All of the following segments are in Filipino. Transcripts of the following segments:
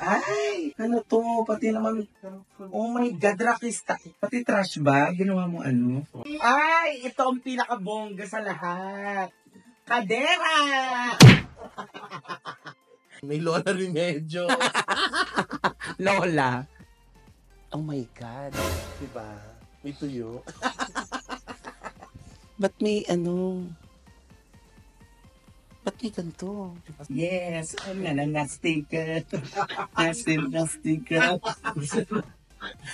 Ay, ano to? Pati naman, oh my God, Rockista. Pati trash ba? Ginawa mo ano? Ay, ito ang pinakabongga sa lahat. Kadera! May Lola Remedyo. Lola. Oh my God. Diba? May tuyo. Ba't may ano? Ba't may ganito? Yes, ano nga na sticker. Na-sticker.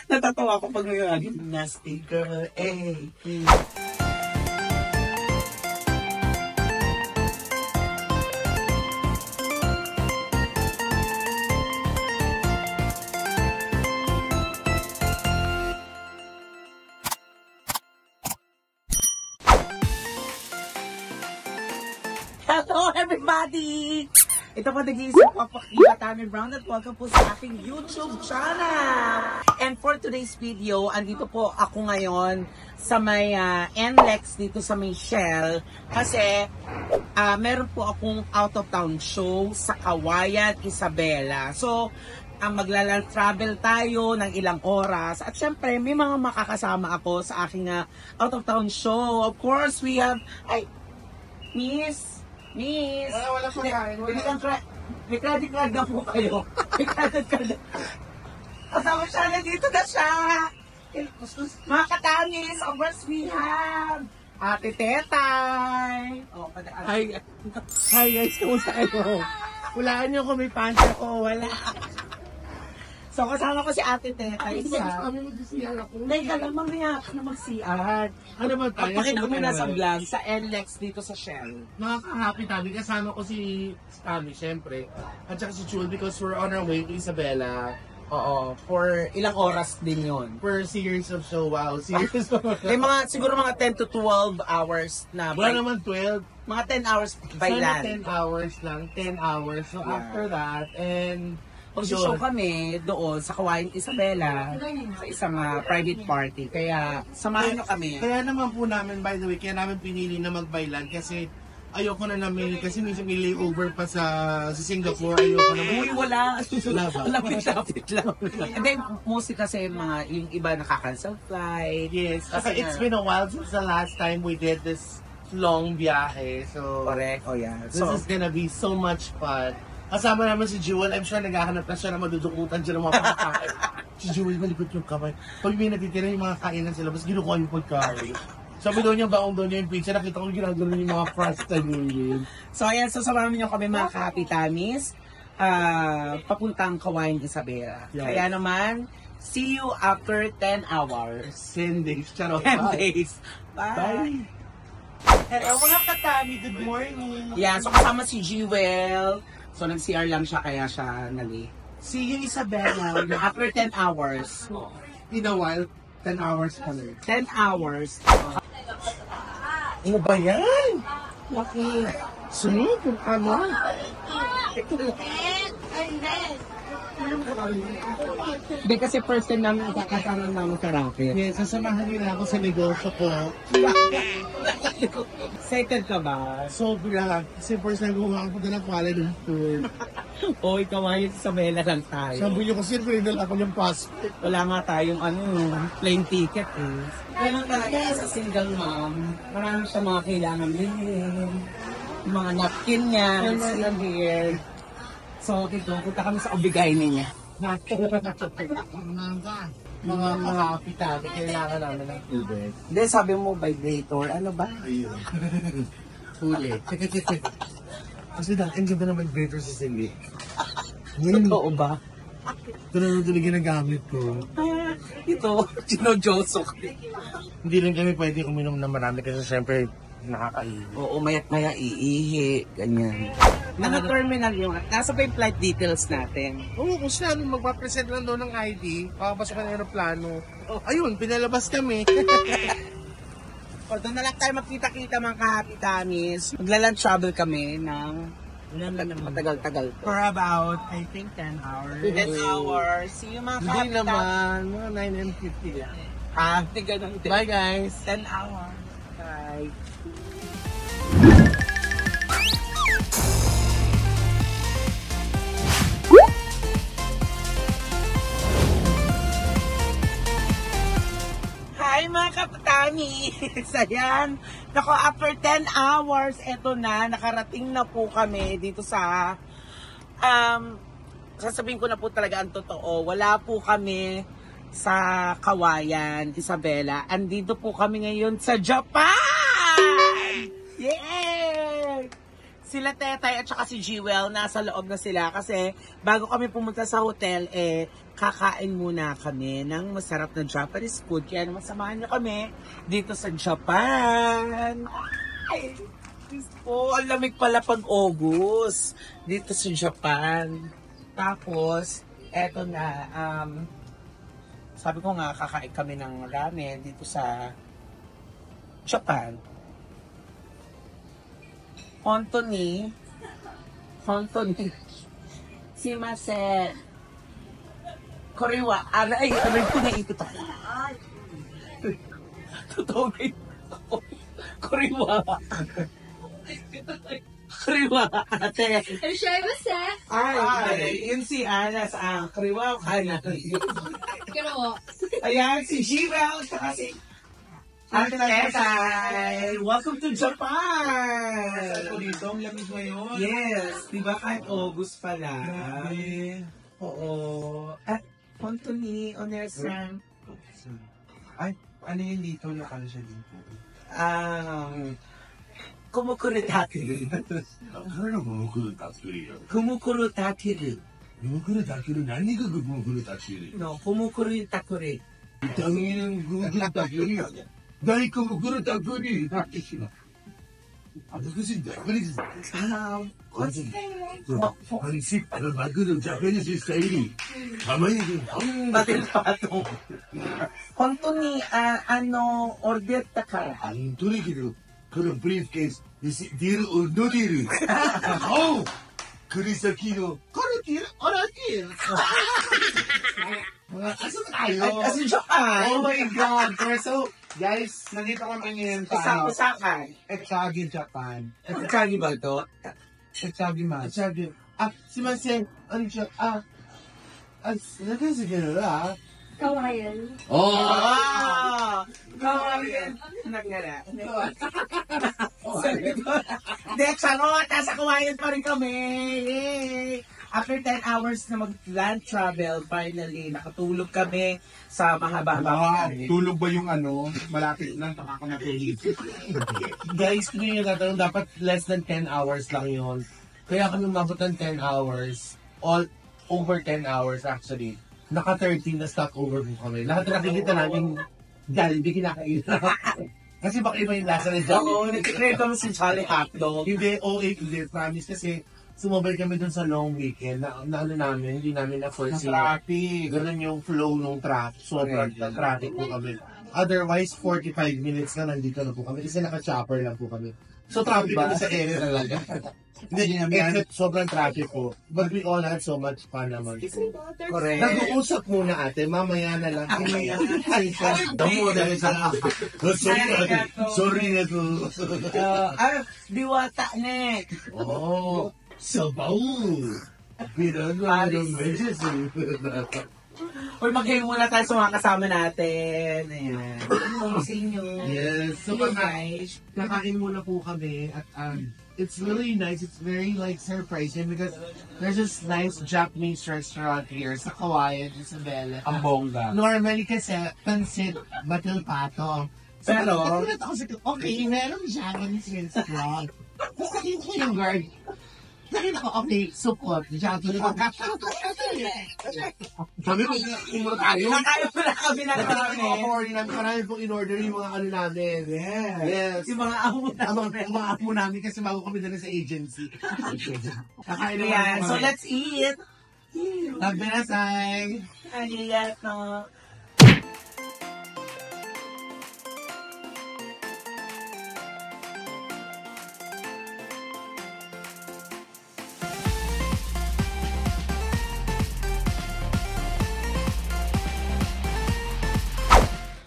Natatawa ko pag may na-sticker. Eh. Hello everybody! Ito po nag-iisip Papa Tammy Brown at welcome po sa aking YouTube channel! And for today's video, andito po ako ngayon sa may NLEX dito sa may Shell kasi meron po akong out of town show sa Kawayan, Isabela. So, maglalang travel tayo ng ilang oras at syempre may mga makakasama ako sa aking out of town show. Of course, we have... Miss! Wala pa kain. May credit card na po kayo. May credit card na. Kasama siya, nandito na siya. Mga katamis, of course we have Ate Tetay. Hi guys, kumusta kayo? Hulaan niyo kung may panta ko, wala. So kasama ko si Ate Tetay. Kami mag-CR ako. Hindi ka lang, mamaya ka na mag-CR. Ano ba tayo? Pagpakita ko muna sa vlog, sa NLEX dito sa Shell. Nakaka-happy tayo. Kasama ko si Tammy, syempre. At saka si Jewel because we're on our way to Isabela. Oo, for ilang oras din yon. For a series of show. Wow, series of May mga, siguro mga 10 to 12 hours na. Wala naman 12. Mga 10 hours by Sana land. 10 hours lang. 10 hours. So Yeah. after that, and Mag-show kami doon sa Kawayan, Isabela sa isang private party. Kaya samahan nyo kami. Kaya naman po namin, by the way, kaya namin pinili na mag-byland kasi ayoko na namin, kasi minsan may layover pa sa Singapore, ayoko na. Uy, wala. Wala ba? Lapit lang. And then, mostly kasi yung iba nakaka-cancel flight. Yes, Kasi kasi it's been a while since the last time we did this long biyahe. So, Correct. Oh, yeah. this is gonna be so much fun. Kasama naman si Jewel, I'm sure naghahanap na siya na madudukutan siya ng mga pagkain. Si Jewel, malikot yung kamay. Pag may natitira yung mga kainan sila, mas ginukuha yung pagkain. Sabi doon yung baong doon yung pizza, nakita ko ginagano yung mga pasta yun. So, ayan. So, samahan nyo kami mga ka-happy tamis. Papuntang Kawayan, Isabela. Yes. Kaya naman, see you after 10 hours. 10 days, charot. 10 days. Bye! Hello mga katami, good morning! Yeah, so kasama si Jewel. So, nag-CR lang siya, kaya siya See you, Isabela. After 10 hours. In a while, 10 hours pa rin. 10 hours. Ano ba yan? Laki. Sunod, yung ano? Hindi kasi first time namin kakasama namin sa racket. Yes, sasamahan nila ako sa negosyo ko. Excited ka ba? Sobra. Kasi first time gumawa ako na ng quality tour. O, ikaw ay sa Isabela lang tayo. Sabi niyo kasi pinadal ako ng passport. Wala nga tayong plane ticket eh. Kaya talaga sa single mom, marami siya mga kailangan bilhin. Yung mga napkin niya, yung hair. So, dito, punta kami sa ubigay niya. Mga kapitali, kailangan namin ng tubig. Hindi, sabi mo vibrator, ano ba? Ayun. Huli. Kasi dahil ang ganda naman vibrator sa Cindy. Totoo ba? Ito na nung ginagamit ko. Ito, sinojosok. Hindi rin kami pwede uminom na marami kasi syempre nakakaihi. Oo, mayat maya iihi, ganyan. Ano terminal yung, nasa pa yung flight details natin. Oo, kung sila magpapresent lang doon ng ID, papasok ka ng aeroplano. Ayun, pinalabas kami. O, doon na lang tayo magkita-kita mga ka-happy tamis. Maglaland travel kami ng matagal-tagal. For about, I think, 10 hours. 10 hours. See you mga Hindi ka-happy tamis. naman, mga 9 and 50 lang. Hindi ganun. Bye guys! 10 hours. Bye. promise. Ayan. Nako, after 10 hours, eto na, nakarating na po kami dito sa, sasabihin ko na po talaga ang totoo, wala po kami sa Kawayan, Isabela. Andito po kami ngayon sa Japan! Yay! Sila Tetay at saka si Jewel, nasa loob na sila kasi bago kami pumunta sa hotel, kakain muna kami ng masarap na Japanese food. Kaya naman samahan niyo kami dito sa Japan. Ay, Diyos po, ang lamig pala pag August dito sa Japan. Tapos, eto na, sabi ko nga, kakain kami ng ramen dito sa Japan. Hontoni. Simase. Korewa. Aray ko naipit ako. Totoo ba yun? Korewa. Korewa, ate. Ay, yun si Anas. Korewa, Ana. Ayan, si Jewel, saka si Ate Tetay. Welcome to Japan! Ako dito, ang lamig ngayon. Yes, di ba kahit August pala? Grabe. Oo. At Hontoni, Onesan. Ay, ano yun dito? Lokal siya dito. Kumukuro takiru. 誰がももクロタってるよ。 Kumukuro takiru. ももクロタってる何がももクロタってるよ。 No, kumukuro takuri. ダメなももクロタってるよ。大根もクロタってるよ。だってしまう。あ、難しいんだよ。これです。これです。これし、マグロジャパニーズスタイル。玉ねぎ。 Bakit pa ito? Hontoni, order ta ka. あんとだけど、このブリーフケース、ディルを乗りる。おう栗先の、これディル、あらディル。Asa tayo? Kasi Japan. Oh my God! So, guys, nandito kami ngayon sa Usakan. Etsagi, Japan. Kagi ba ito? Etsagi man. Etsagi. Si Masen, ano siya? Nagkasikin na Kawayan. Oh! Kawayan. Nagkara. Hindi, charot. Nasa Kawayan pa rin kami. Yay! After 10 hours na mag-land travel, finally, nakatulog kami sa mahaba-haba. Tulog ba yung malapit lang, nakakanapilig. Guys, kung yung tatanong, dapat less than 10 hours lang yun. Kaya kami umabot ng 10 hours, all over 10 hours actually. Naka-13 na stopover po kami. Lahat na nakikita namin, Jollibee kinakain. Kasi baka iba yung lasa ng Jollibee. Oo, nagkikrave kami si Charlie Hotdog. Hindi, hindi, promise kasi sumabay kami dun sa long weekend na ano namin, hindi namin na-foresee. Traffic. Ganun yung flow ng traffic. Sobrang traffic po kami. Otherwise, 45 minutes na nandito na po kami kasi naka-chopper lang po kami. So traffic ba? Sa area talaga. Hindi namin. Sobrang traffic po. But we all had so much fun naman. Correct. Nag-uusap muna ate, mamaya na lang. Damo dahil sa Sorry na to. Diwata net. Oh, sabaw. Pinano ng meses. Uy, mag-game muna tayo sa mga kasama natin. Ayan. Ano sa inyo? Yes. So, guys. kakain muna po kami at it's really nice. It's very like surprising because there's this nice Japanese restaurant here sa Kawayan, Isabela. Ang bongga. Normally kasi pansit batil pato. Pero, nagulat ako sa okay, meron Japanese restaurant. Tapos nakita ko yung guard. Nakita ko, okay, support, Japanese. Sabi ko, kumura tayo. nakain mo na kami ng kami. Order namin, marami pong in-order yung mga ano namin. Yes. Yung mga amo na. Ang mga apo namin kasi bago kami dala sa agency. Kakain na Ayan, so let's eat. Nagbenasay. Arigato.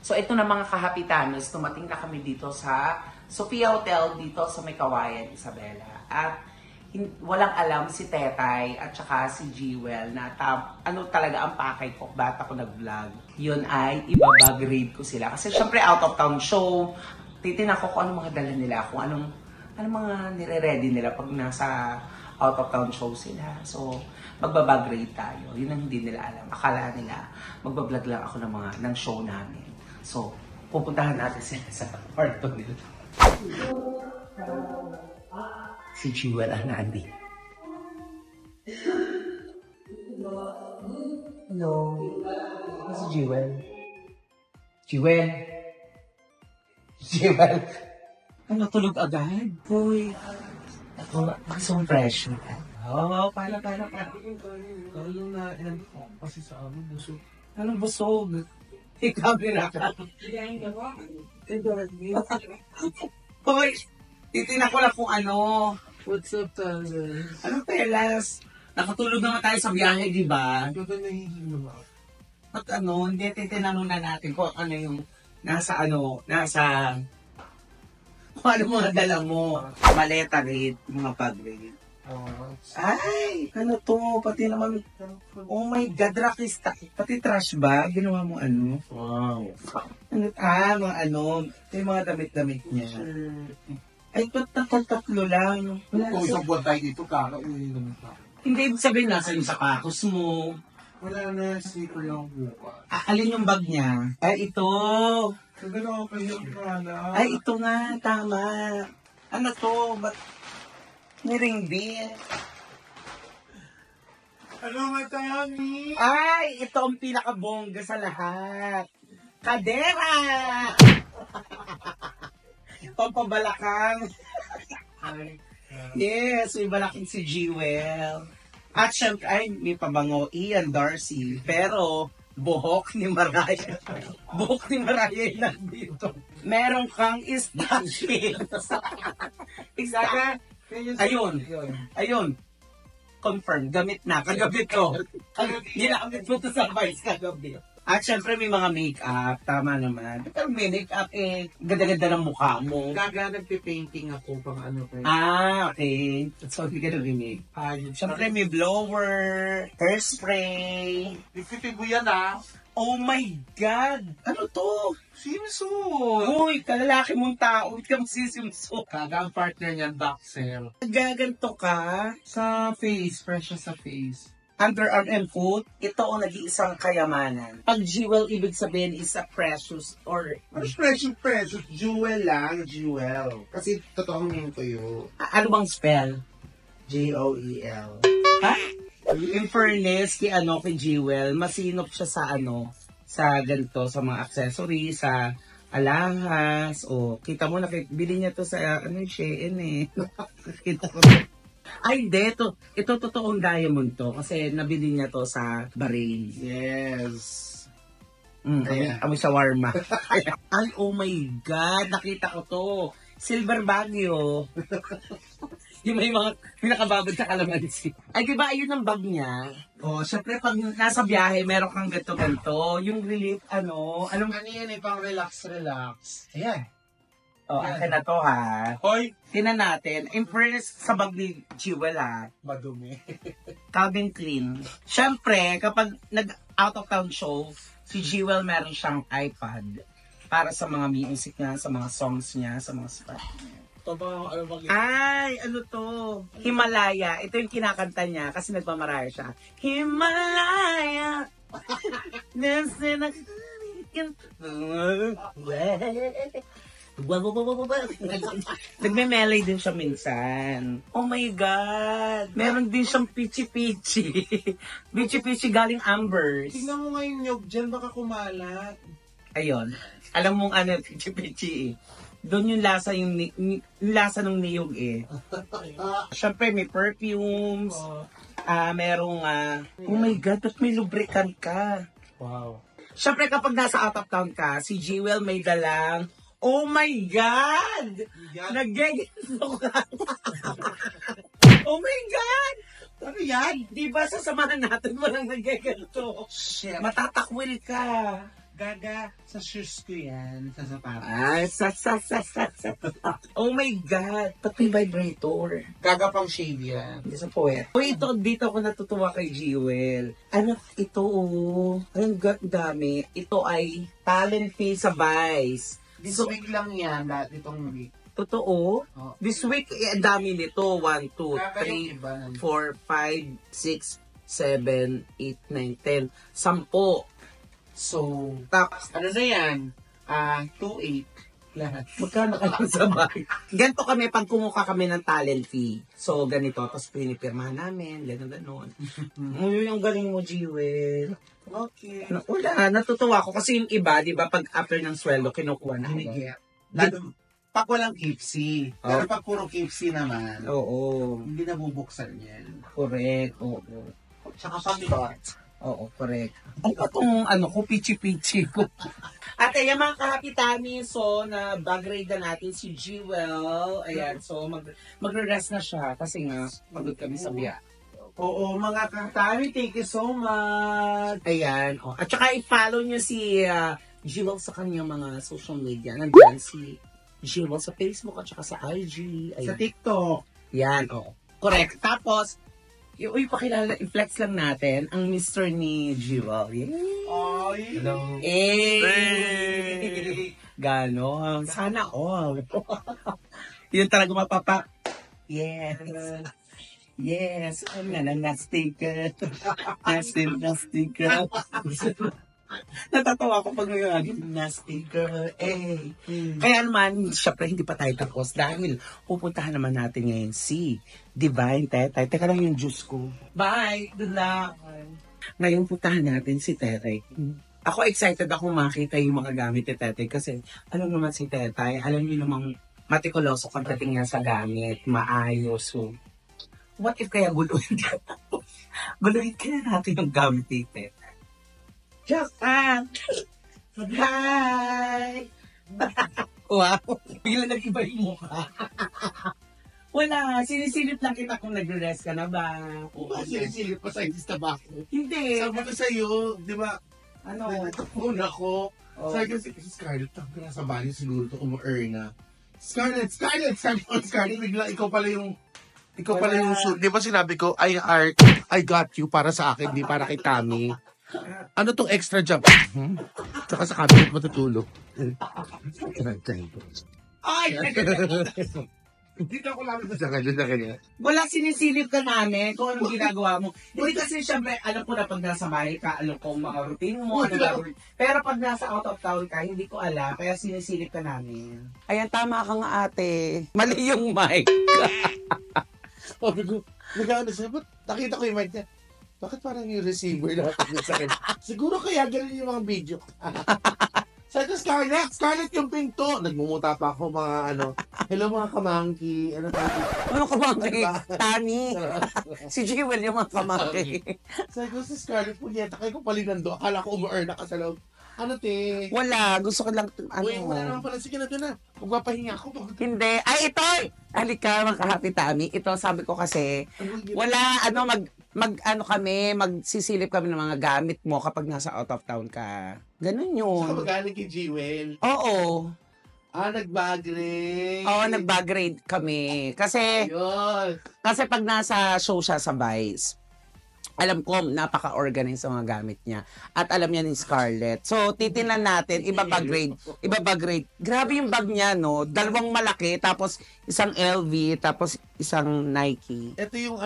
So ito na mga kahapitanos, tumating na kami dito sa Sophia Hotel dito sa May Kawayan, Isabela. At walang alam si Tetay at saka si Jewel na ano talaga ang pakay ko, ba't ako nag-vlog. Yun ay ibabag grade ko sila. Kasi syempre out of town show, titignan ko kung anong mga dala nila, kung anong mga nire-ready nila pag nasa out of town show sila. So, magbabag grade tayo. Yun ang hindi nila alam. Akala nila, magbablog lang ako ng show namin. So, pupuntahan natin sila sa kwarto nila. Si Jewel ang nandi. Hello. Si Jewel. Jewel. Jewel. Ano, tulog agad? Uy. Ako, so fresh. Oo, para. Kalo na yan. Kasi sa amin, busog. Anong busog? Ikamera ka. Hoy, titignan ko lang kung ano. What's up, Tyler? Anong pelas? Nakatulog naman tayo sa biyahe, di ba? Ito na nahihilo ba? At hindi, titinanong na natin kung ano yung kung ano mga dala mo. Maleta rate, mga bag rate. Ay, ano to? Pati naman, oh my God, Rakista. Pati trash bag, ginawa mo ano? Wow. Ito yung mga damit-damit niya. Ay, tatlo lang. Kung isang buwan tayo dito, kakainin naman tayo. Hindi ibig sabihin nasa yung sapatos mo. Wala na, sleeper lang bukas. Alin yung bag niya? Ay, ito. Nagano ako yung kala. Ay, ito nga, tama. Ano to? Ba't niring din? Ano nga Tami? Ay, ito ang pinakabongga sa lahat. Kadera! Pampabalakang. Yes, may balaking si Jewel. At syempre, ay, may pabango Ian Darcy. Pero, buhok ni Mariah. Buhok ni Mariah yung nandito. Meron kang stashings. Exactly. Ayun. Confirm. Gamit na. Kagabi ko. Ginamit mo to sa vice kagabi. At syempre may mga make-up. Tama naman. Pero may make-up ganda-ganda ng mukha mo. Gaga nagpipainting ako pang ano kayo. Okay. So, hindi ka nag-make. Syempre may blower, hairspray. Ifitibo yan ah. Oh my God! Ano to? Simson! Uy, kalalaki mong tao. Huwag kang sisimso. Kaga ang partner niyan, Baxel. Gaganto ka. Sa face, fresh sa face. Underarm and foot, ito ang nag-iisang kayamanan. Pag jewel, ibig sabihin is a precious or... Ano precious? Jewel lang, jewel. Kasi totoong name ko yun. Ano bang spell? Joel. Ha? In fairness, kay Jewel, masinop siya sa ganito, sa mga accessories, sa alahas, o kita mo, bili niya to sa, Shein eh. Kita ko. Ay, hindi, ito totoong diamond to, kasi nabili niya to sa Bahrain. Yes. Amoy shawarma. Ay, oh my God, nakita ko to. Silver Baguio. Yung may mga nakababad sa kalamansi. Ay, diba, ayun ang bag niya? Oh, syempre, pag nasa biyahe, meron kang ganito. Yung relief, anong... Ano yan eh, pang relax. Ayan. Oh, akin na to, ha? Hoy! Tinan natin. In fairness sa bag ni Jewel, ha? Madumi. Calvin Klein. Syempre, kapag nag-out of town show, si Jewel meron siyang iPad para sa mga music niya, sa mga songs niya, sa mga spot niya. Ay, ano to? Himalaya. Ito yung kinakanta niya kasi nagmamaraya siya. Himalaya. Nagme-melody din siya minsan. Oh my God! Meron din siyang pichi-pichi. Pichi-pichi galing Ambers. Tingnan mo nga yung nyog dyan, baka kumalat. Ayun. Alam mong pichi-pichi eh. Doon yung lasa lasa ng niyog eh. Siyempre may perfumes. Merong oh my God, ba't may lubricant ka? Wow. Siyempre kapag nasa out of town ka, si Jewel may dalang, oh my God! Nag-geganto ka. Oh my God! Ano yan? Di ba sasamahan natin walang nag-geganto? Shit. Matatakwil ka. Gaga, sa shoes ko yan, sa sapatos. Ay, Oh my God, pati vibrator. Gaga pang shade yan. Hindi sa puwet. Oh, ito, dito ako natutuwa kay Jewel. Ano, ito, oh. Ang dami. Ito ay talent fee sa Vice. This week lang yan, lahat itong week. Totoo? Oh. This week, ang dami nito. 1, 2, Gaga yung 3, iba. 4, 5, 6, 7, 8, 9, 10. 10. So, Tapos, ano na yan? 2.8 lahat. magkano kayo sabay? Ganito kami pag kumuha kami ng talent fee. So, ganito. Tapos pinipirmahan namin. Ganon. Yung galing mo, Jewel. Okay. Wala, natutuwa ako. Kasi yung iba, di ba, pag after ng sweldo, kinukuha na. Binigyan. Lalo, pag walang KFC. Pero pag puro KFC naman, Oo. hindi nabubuksan yan. Correct. Oo. Tsaka pang lot. Oo, correct. Ang katong, ko, pichi-pichi ko. At ayan mga kahapitami, so, na bag-grade na natin si Jewel. Ayan, so, magre-rest na siya kasi nga, pagod kami sa biya. Oo, mga kakatami, thank you so much. Ayan. Oh. At saka i-follow niyo si Jewel sa kanyang mga social media. Nandiyan si Jewel sa Facebook at saka sa IG. Sa Ayan. TikTok. Yan, oh. Correct. Tapos, pakilala, i-flex lang natin ang Mr. ni Jewel. Yay! Ay. Hello. Ganon. Sana all. Yun talaga mapapa. Yes. Yes. Ang nga na sticker. Nasty girl. Natatawa ko pag may nasty girl. Kaya naman, syempre hindi pa tayo tapos dahil pupuntahan naman natin ngayon si Divine Tetay. Teka lang yung juice ko. Bye! Good luck! Ngayon puntahan natin si Tetay. Ako excited ako makita yung mga gamit ni Tetay kasi alam naman si Tetay, alam niyo namang matikuloso pagdating niya sa gamit, maayos. So, what if kaya guluhin ka? Guluhin kaya natin yung gamit ni Tetay. Just hi! Wow! Bigla nag-iba yung mukha. Wala, sinisilip lang kita kung nag-rest ka na ba. Sinisilip pa sa sa bako. Hindi. Sabi ko sa'yo, di ba, Ano? nagkakuna ko. Oh. Sabi ko si Scarlett, tapos ka nasa bahay siguro ito umu-earn na. Scarlett, bigla ikaw pala yung shoot. Di ba sinabi ko, I got you para sa akin, di para kay Tami. Ano tong extra jump? Tsaka sa cabinet matutulog. Ay! Dito ako lang sa kanya. Wala, sinisilip ka namin kung anong ginagawa mo. Hindi kasi syempre, alam ko na pag nasa bahay ka, alam ko mga routine mo, ano gagawin. Pero pag nasa out of town ka, hindi ko alam, kaya sinisilip ka namin. Ayan, tama ka nga ate. Mali yung mic. Sabi ko, nag-ano siya, ba't nakita ko yung mic niya? Bakit parang yung receiver na sa akin? Siguro kaya ganun yung mga video. Sabi ko, Scarlett yung pinto. Nagmumuta pa ako mga hello mga kamangki. Ano kamangki? Ano ba? Tani. Si Jewel yung mga kamangki. Sabi ko, si Scarlett, punyeta kayo kung palinando. Akala ko umu-earn na ka sa loob. Ano te? Wala, gusto ko lang, Uy, wala naman pala. Sige na doon na. Magpapahinga ako. Hindi. Ay, ito! Halika, mga Tami. Ito, sabi ko kasi, wala, magsisilip kami ng mga gamit mo kapag nasa out of town ka. Ganun yun. Saka magaling kay Jewel. Oo. Nag-bag-grade. Oo, nag-bag-grade kami. Kasi pag nasa show siya sa Vice, alam ko, napaka-organized sa mga gamit niya. At alam niya ni Scarlett. So, titinan natin, iba-bag-grade. Grabe yung bag niya, no? Dalawang malaki, tapos isang LV, tapos isang Nike. Ito yung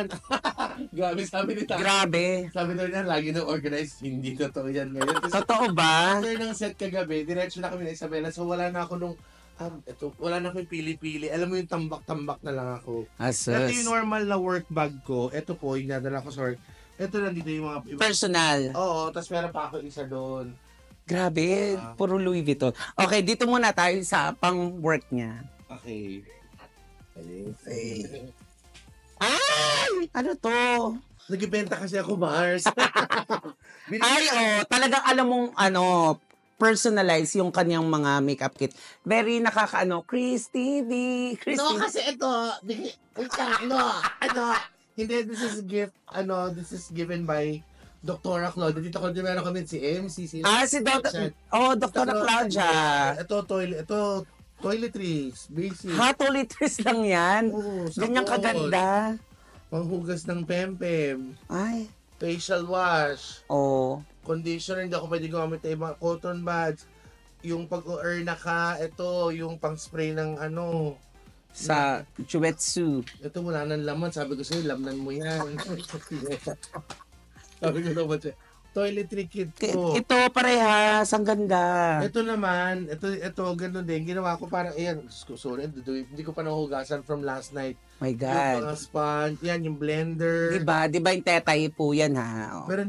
Grabe, sabi ni Tami. Grabe. Sabi daw niya, lagi na organized. Hindi totoo yan ngayon. Totoo ba? After ng set kagabi, diretso na kami na Isabela. So, wala na ako nung, wala na akong pili-pili. Alam mo yung tambak-tambak na lang ako. Asus. Ito yung normal na work bag ko. Ito po, yung nadala ko sa work. Ito nandito yung mga Personal. Oo, tapos meron pa ako isa doon. Grabe, puro Louis Vuitton. Okay, dito muna tayo sa pang-work niya. Okay. Ay! Ano to? Nagbibenta kasi ako, Mars. Talagang alam mong, personalize yung kanyang mga makeup kit. Very Chris TV. No, kasi ito, hindi, this is gift, this is given by Doktora Claudia. Dito ko meron kami si MC. Si Si Dr. Oh, Dr. Claudia. Ito, toiletries. Basic. 2 liters lang yan. Oo, Ganyang sabon. kaganda. Panghugas ng pempem. Ay, Facial wash. oh. Conditioner, hindi ako pwede gumamit ng mga cotton buds. Yung pag-earn ka, ito, yung pang-spray ng ano. Sa Chuetsu. Ito, wala nang laman. Sabi ko sa'yo, lamnan mo yan. Sabi ko naman siya, toiletry kit ko. Ito parehas, ang ganda. Ito naman, ito, ganun din. Ginawa ko parang, ayan, sorry, hindi ko pa nahugasan from last night. My Yung God. mga sponge, yan, yung blender. Diba yung tetay po yan ha? Oh. Pero,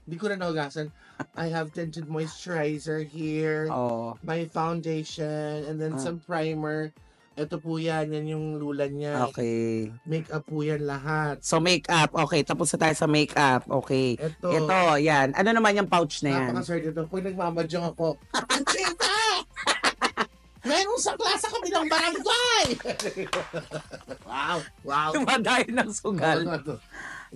hindi ko na nahugasan. I have tinted moisturizer here. Oh. My foundation, and then some primer. Ito po yan yung lulan niya. Okay. Makeup po yan lahat. So makeup, okay. Tapos na tayo sa makeup, okay. Ito, yan. Ano naman yung pouch na yan? Napaka-swerte ito. Pag nagmamadyong ako, Panchita! Meron sa klasa kami ng barangay! Wow. Dumadayo ng sugal.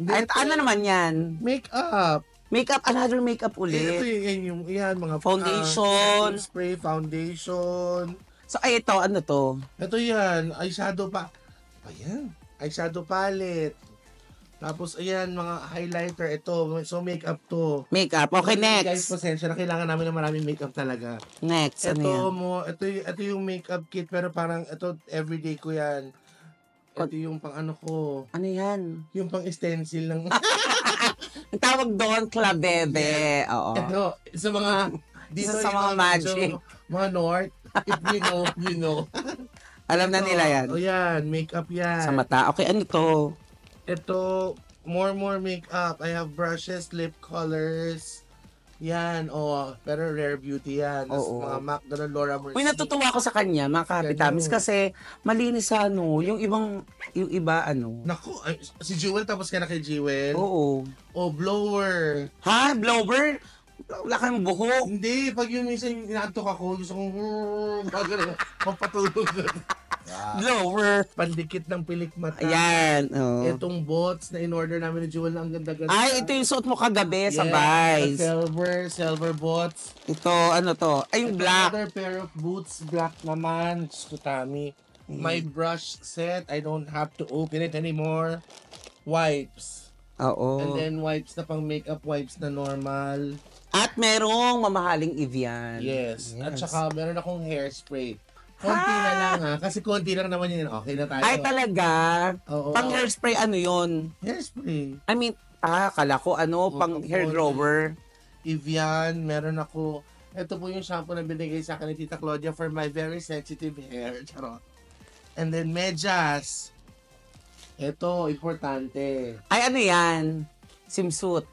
Ay, ano naman yan? Makeup. Makeup, another makeup Ito ulit. yan, mga Foundation. spray, foundation. So, ay, ito, ano to? Ito yan, eyeshadow pa. Ayan, eyeshadow palette. Tapos, ayan, mga highlighter. Ito, so makeup to. Makeup. Okay, Guys, next. pasensya na kailangan namin ng maraming makeup talaga. Next, ano yan? Ito yung makeup kit, pero parang ito, everyday ko yan. Ito yung pang ano ko, Ano yan? yung pang stencil ng... Ang tawag doon, klabebe. Oo. Ito, sa mga... Isa sa yung mga magic. medyo, mga North, if you know, you know. Alam na nila yan. O yan, makeup yan. Sa mata. Okay, ano to? Ito, more makeup. I have brushes, lip colors. Yan, pero Rare Beauty yan. Tapos Oo. mga MAC, ganun, Laura Mercier. Uy, natutuwa ako sa kanya, mga kapitamis, kasi malinis sa ano, yung iba ano. Naku, si Jewel, tapos ka na kay Jewel. Oo. Blower. Ha? Blower? Wala kang buhok. Hindi, pag yung minsan inaantok ako, gusto kong, gagano, magpatulog. Blower. Pandikit ng pilik mata. Ayan. Oh. Itong bots na in-order namin ni Jewel na ang ganda-ganda. Ay, ito yung suot mo kagabi sa Vice. Silver bots. Ito, ano to? Ay, yung black. Another pair of boots, black naman. Skutami. My brush set, I don't have to open it anymore. Wipes. Oo. And then wipes na pang makeup wipes na normal. At merong mamahaling Evian. Yes. At saka meron akong hairspray. Konti na lang kasi konti lang naman yun. Okay na tayo. Ay, talaga? Oo. Pang hairspray, ano yun? Hairspray. I mean, kala ko, pang hair grower. Evian, meron ako. Ito po yung shampoo na binigay sa akin ni Tita Claudia for my very sensitive hair. Charot. And then medyas. Ito, importante. Ay, ano yan? Swimsuit.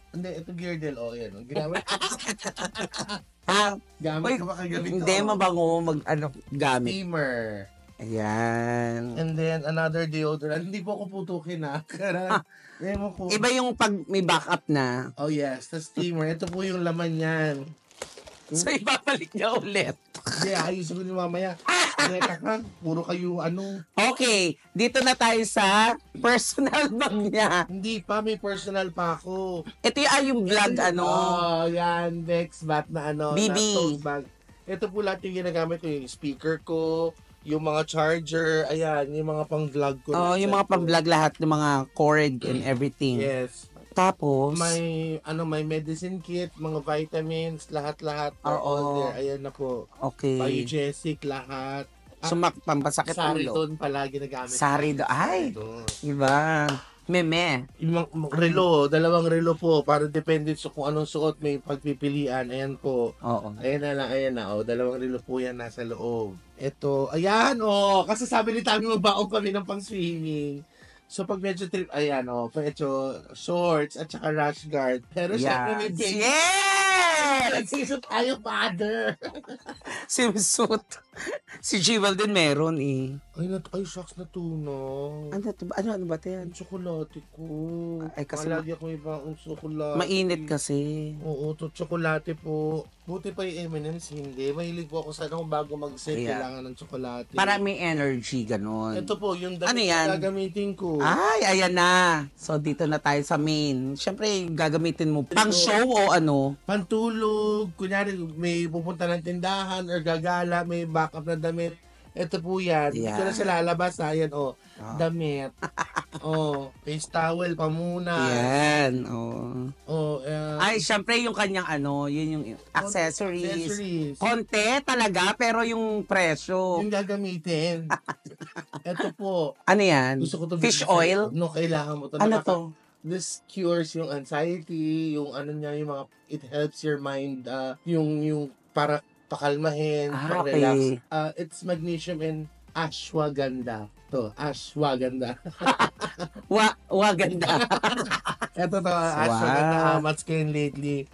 Hindi, ito Girdle. Yan. Ginamit. Ha? Gamit ko ba kagabi Hindi, mabango gamit. Steamer. Ayan. And then, another deodorant. Hindi po ako putukin Ewan ko. Iba yung pag may backup na. Oh yes, the steamer. Ito po yung laman yan. So, ibabalik niya ulit. Hindi, ayusin ko ni mamaya. Teka ka, puro kayo Okay, dito na tayo sa personal bag niya. Hindi pa, may personal pa ako. Ito yung vlog, Yan, next bat na BB. na tote bag. Ito po lahat yung ginagamit ko, yung speaker ko, yung mga charger, ayan, yung mga pang-vlog ko. Yung mga pang-vlog lahat, ng mga cord and everything. Yes. Tapos, May medicine kit, mga vitamins, lahat-lahat are all there. Ayan na po. okay. Biogesic, lahat. Pampasakit ulo. Sariton palagi nagamit. Sariton. Ay, Ito. iba. Meme. Yung relo, dalawang relo po, para depende sa kung anong suot may pagpipilian. Ayan po. Oo. Ayan na. Dalawang relo po yan nasa loob. Ito, ayan, kasi sabi ni Tami magbaon kami ng pang-swimming. So, pag medyo trip, ayan, medyo shorts at saka rash guard. Pero syempre may baby. Yes! Nagsisot tayo, father. swimsuit. Si Jewel din meron eh. Ay, shucks, natunaw. Ano ba ito yan? Ang tsokolate ko. Ay, kasi Malagi ako ibang tsokolate. Mainit kasi. Oo, tsokolate po. Buti pa yung M&M's, hindi. Mahilig po ako sa kung bago mag-set, Ayan. kailangan ng tsokolate. Para may energy, ganun. Ito po, yung damit Ano yan? na gagamitin ko. Ay, ayan na. So, dito na tayo sa main. Siyempre, gagamitin mo pang show o ano? Pantulog, kunyari may pupunta ng tindahan or gagala, may backup na damit. Ito po yan. Yan. Dito na sa lalabas, ayan, damit. Face towel, pamuna. Yan. Oh. Ay, siyempre, yung kanyang yun yung accessories. Konti talaga, pero yung presyo. Yung gagamitin. Ito po. Ano yan? Gusto ko to Fish oil? No, kailangan mo to. Ano to? This cures yung anxiety, yung ano niya, yung mga, it helps your mind, yung para pakalmahin, relax. Okay. It's magnesium and ashwagandha. To, ashwagandha. Ganda. Ito to, ashwagandha, much kayo lately.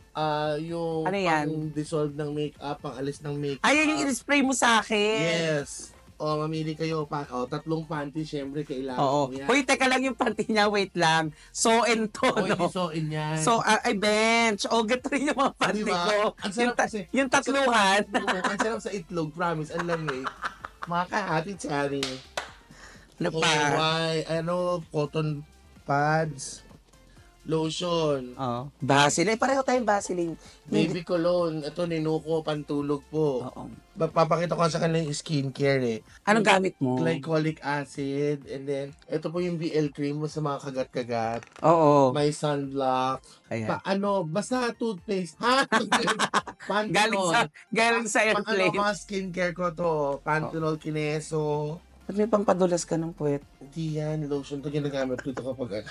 Yung Ano yan? pang-dissolve ng makeup, pang-alis ng makeup. Ay, yung in-spray mo sa akin. Yes. Mamili kayo tatlong panty, syempre kailangan Oo. mo yan. Uy, teka lang yung panty niya. Wait lang. So-in to, no? Isusuin yan. So, ay, bench. Ganito rin yung mga panty Diba? ko. Ang sarap kasi. Yung tatluhan. Ang sarap sa itlog, promise. Ang lamig. Mga kahati, tsari. Ano pa? Cotton pads, lotion, Vaseline. Pareho tayong Vaseline. baby cologne. Ito, ninuko, pantulog po. Oo. Papakita ko sa kanila yung skincare eh. Anong gamit mo? Glycolic acid. And then, ito po yung BL cream mo sa mga kagat-kagat. Oo. May sunblock. Ayan. Basta toothpaste. Ha? Panthenol. Galing sa airplane. Mga skincare ko to. Panthenol, Kineso. Ba't may pampadulas ka ng puwet? Hindi yan. Lotion to ginagamit ko ito kapag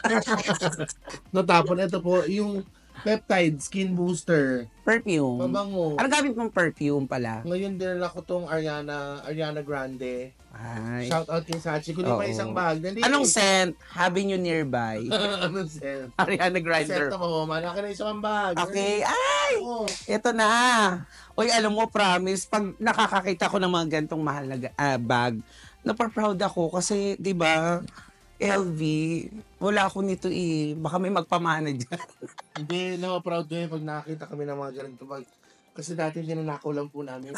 natapon. Ito po, yung peptide skin booster. Perfume. Mabango. Anong gamit mong perfume pala? Ngayon dinala ko tong Ariana Grande. Ay. Shout out kay Sachi. Kunin pa Oo. isang bag. Dali. Anong scent? Having you nearby. Anong scent? Ariana Grande. Scent mo, malaki na isang bag. Okay. Ay! Oh. Ito na. Uy, alam mo, promise, pag nakakakita ko ng mga gantong mahal na bag, napaproud ako kasi, di ba, LV, wala ako nito baka may magpamana dyan. Hindi, proud ko yun pag nakakita kami ng mga ganito bag. Kasi dati ginanakaw lang po namin.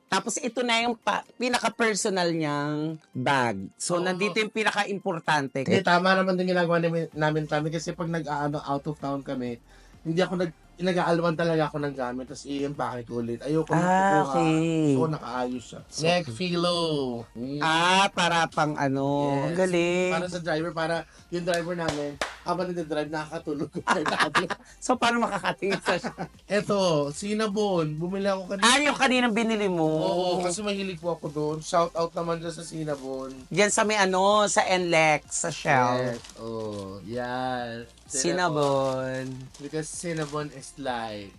Tapos ito na yung pinaka-personal niyang bag. So, Oo. nandito yung pinaka-importante. Hindi, tama naman din ginagawa namin kami kasi pag out of town kami, hindi ako nag-aalwan talaga ako ng gamit tapos i-empake ko ulit. Ayoko Okay. So, nakaayos siya. Neck pillow. Para pang Yes. Ang galing. Para sa driver, para yung driver namin, habang nag-drive, nakakatulog ko. So, paano makakatingin sa siya? Eto, Cinnabon. Bumili ako kanina. Yung kaninang binili mo. Oo, kasi mahilig po ako doon. Shout out naman dyan sa Cinnabon. Diyan sa may sa NLEX, sa Shell. Yes. Yan. Cinnabon. Because Cinnabon is like,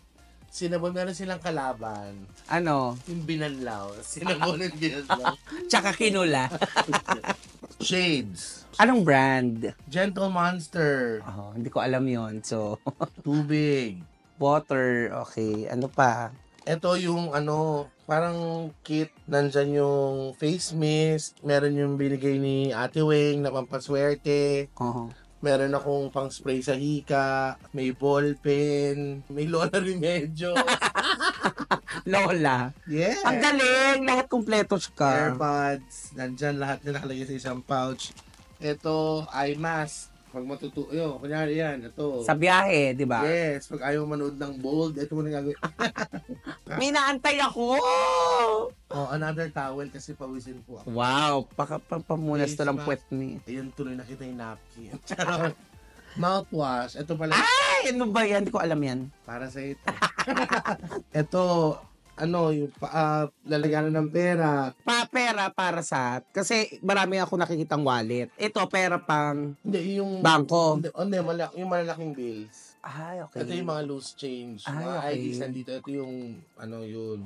Cinnabon, meron silang kalaban. Ano? Yung binanlaw. Cinnabon and binanlaw. Tsaka kinula. Shades. Anong brand? Gentle Monster. Hindi ko alam yon. So, Tubig. water. Okay. Ano pa? Ito yung parang kit. Nandyan yung face mist. Meron yung binigay ni Ate Weng na pampaswerte. Meron akong pang spray sa hika. May ballpen. May Lola Remedyo. Lola. Yeah. Ang galing. Lahat kumpleto siya. AirPods. Nandyan lahat na nakalagay sa isang pouch. Ito, eye mask. Pag matutuyo, kunyari yan, ito. Sa biyahe, di ba? Yes, pag ayaw manood ng bold, ito mo na gagawin. May naantay ako! Another towel kasi pawisin po ako. Wow, pamunas to Face lang mask. puwet ni. Ayun, tuloy na kita yung napkin. Charot. Mouthwash, ito pala. Ay, ano ba yan? Hindi ko alam yan. Para sa ito. Ito, yung lalagyan ng pera. Pera para sa... Kasi marami ako nakikitang wallet. Ito, pera pang Hindi, yung... bangko. Hindi, yung malalaking bills. Ay, okay. Ito yung mga loose change. Ay, Mga okay. IDs nandito. Ito yung, yun.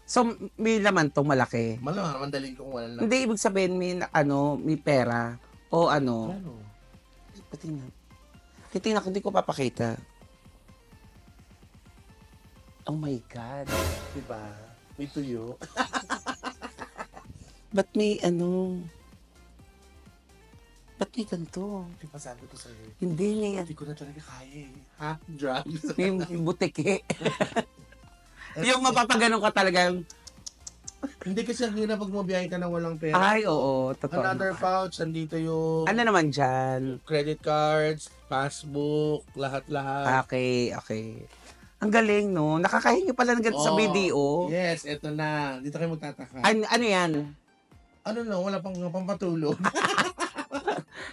So, may laman tong malaki. Malamang, mandaling kung wala lang. Hindi, ibig sabihin may pera. O ano. Ano? Patingnan. Titingnan ko, hindi ko papakita. Oh my God. Diba? May tuyo. Ba't may ano? Ba't may ganito? Di ba sabi ko sa'yo? Hindi may, Hindi ko na talaga kaya eh. Ha? Drugs? may butike. Yung mapapaganon ka talagang, Hindi kasi ang hirap pag mabiyahe ka na walang pera. ay oo, totoo. Another pouch, andito yung Ano naman dyan? credit cards, passbook, lahat-lahat. Okay, okay. Ang galing, no? Nakakahingi pala ng ganito sa Oh, video. Yes, eto na. Dito kayo magtataka. Ano yan? Ano no, wala pang pampatulog.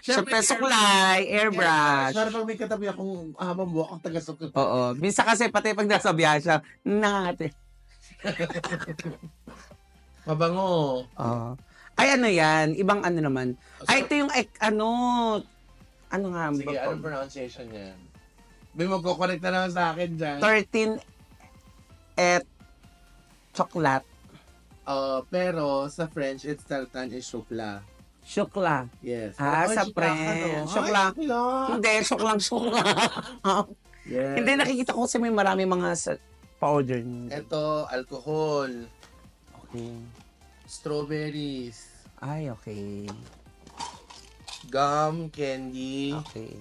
Siyempre, suklay, airbrush. Siyempre, pag may katabi akong habang buwak, ang taga-suklay. Oo. Minsan kasi pati pag nasa biyahe siya, nangangati. Mabango. Oo. Ay, ano yan? Ibang ano naman. Ay, ito yung, ano nga Sige, ba? anong pronunciation yan? May magkoconnect na naman sa akin dyan. 13 et chocolate. Pero sa French, it's tartan et chocolat. Chocolat. Yes. Ah, sa French. Chocolat. Hindi, chocolat. Yes. Hindi, nakikita ko kasi may marami mga pa-order niyo. Ito, alcohol, Okay. strawberries, Ay, okay. gum, candy, Okay.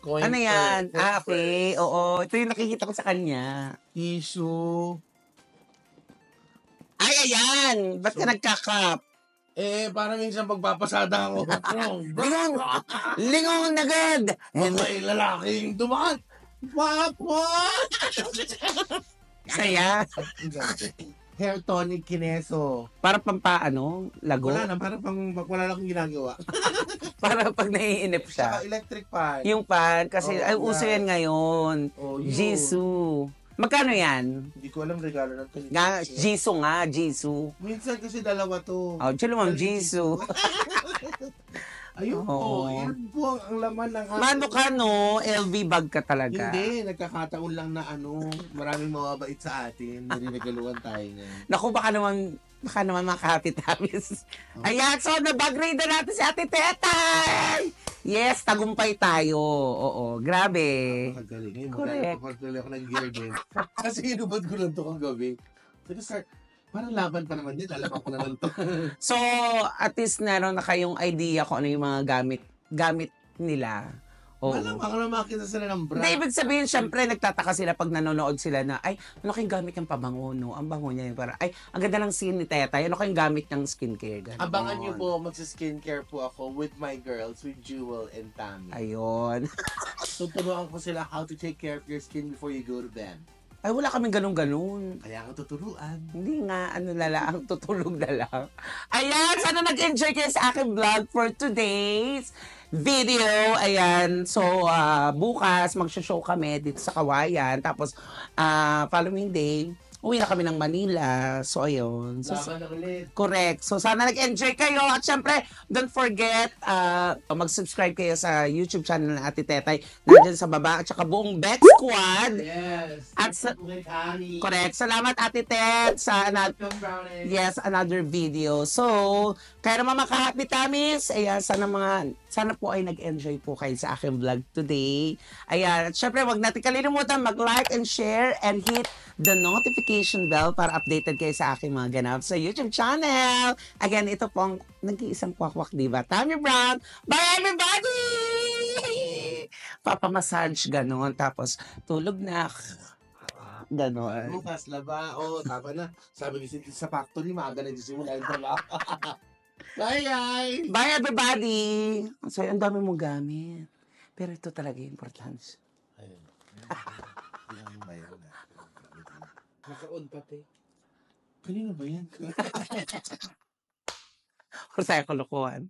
coin Ano yan? purse, Okay. Oo. Ito yung nakikita ko sa kanya. tissue. Ay, ayan! Ba't ka nagkakap? Parang minsan pagpapasada ako. Lingong! Lingong nagad! And, May lalaking dumaan. Papa! saya. Hair tonic kineso. Para pampaano? Lago? Wala na, parang wala na akong ginagawa. Para pag naiinip siya. Saka electric fan. Yung pan, kasi Oo, ay, uso yan ngayon. Oh, yun. Jisoo. Magkano yan? Hindi ko alam regalo ng kanina. Nga, Jisoo nga, Jisoo. Minsan kasi dalawa to. Oh, chalo ma'am, Jisoo. Ayun Oo. po, yan po ang laman ng aking- Mano ka, no? LV bag ka talaga. Hindi, nagkakataon lang na maraming mababait sa atin. Nariregaluhan tayo ngayon. Naku, baka naman mga ka-happy tabis. Ayan, so nabag raid na natin si Ate Tetay! Yes, tagumpay tayo. Oo, grabe. Kagaling. Ngayon, Correct. magpapatuloy ako ng gear din. Kasi inubad ko lang ito kagabi. Sige, start. Parang laban pa naman din. Alam ko na lang ito. So, at least meron na kayong idea kung ano yung mga gamit nila. Oo. Malamang na makita sila ng brand. Hindi, ibig sabihin, syempre, nagtataka sila pag nanonood sila na, ay, ano kayong gamit yung pabango, no? Ang bango niya yung para, ay, ang ganda ng scene ni Tetay, ano kayong gamit ng skincare? Ganon. Abangan niyo po, magsa-skincare po ako with my girls, with Jewel and Tammy. Ayun. Tuturuan ko sila how to take care of your skin before you go to bed. Ay, wala kaming ganun-ganun. Kaya nga tuturuan. Hindi nga, ano na lang, tutulog na lang. Ayan, sana nag-enjoy kayo sa aking vlog for today's video. Ayan, so bukas magsho-show kami dito sa Kawayan. Tapos following day, uwi na kami ng Manila. So ayun. So, Laban na ulit. correct. So sana nag-enjoy kayo. At syempre, don't forget, mag-subscribe kayo sa YouTube channel ng Ate Tetay. Nandiyan sa baba. At saka buong Bex Squad. Yes. At sa- With Annie. Correct. Salamat Ate Tet sa Welcome, Brownie. yes, another video. So, kaya naman mga ka-happy tamis, ayan, sana po ay nag-enjoy po kayo sa aking vlog today. Ayan, at syempre, wag natin kalilimutan mag-like and share and hit the notification bell para updated kayo sa aking mga ganap sa YouTube channel. Again, ito pong nag-iisang kwakwak, diba? Tammy Brown. Bye, everybody! Papamassage, ganon. Tapos, tulog na. Ganon. Bukas laba. Tama na. Sabi ni Cindy sa factory, maaga na disimula yung trabaho. Bye, Bye, everybody! So, ang dami mong gamit. Pero ito talaga yung importance. Ayun. Ano ba yan? Naka-on pati. Kanino ba yan? Or sa'yo kalokohan.